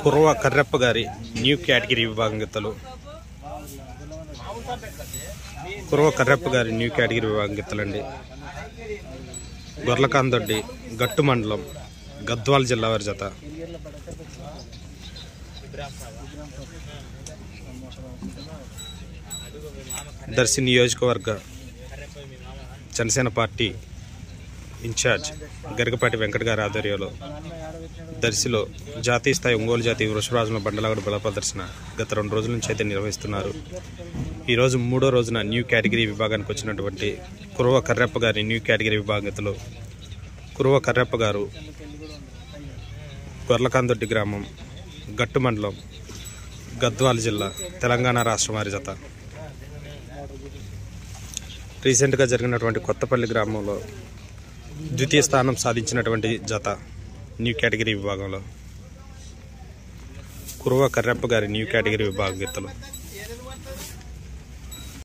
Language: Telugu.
కుర్వ కర్రెప్ప గారి న్యూ కేటగిరీ విభాగం గిత్తలు. కుర్వ కర్రెప్ప గారి న్యూ కేటగిరీ విభాగం గిత్తలండి. గొర్లకాందొడ్డి గట్టు మండలం గద్వాల జిల్లా వారి జత. దర్శి నియోజకవర్గ జనసేన పార్టీ ఇన్ఛార్జ్ గరికపాటి వెంకట గారి ఆధ్వర్యంలో దర్శిలో జాతీయ స్థాయి ఒంగోలు జాతి వృషభరాజుల బండలాగుడు బల ప్రదర్శన గత 2 రోజుల నుంచి అయితే నిర్వహిస్తున్నారు. ఈరోజు 3వ రోజున న్యూ కేటగిరీ విభాగానికి వచ్చినటువంటి కుర్వ కర్రెప్ప గారి న్యూ కేటగిరీ విభాగంలో కుర్వ కర్రెప్ప గారు గొర్లకాందొడ్డి గ్రామం గట్టు మండలం గద్వాల జిల్లా తెలంగాణ రాష్ట్రం వారి జత. రీసెంట్గా జరిగినటువంటి కొత్తపల్లి గ్రామంలో ద్వితీయ స్థానం సాధించినటువంటి జత న్యూ కేటగిరీ విభాగంలో కుర్వ కర్రెప్ప గారి న్యూ కేటగిరీ విభాగం గిత్తలు.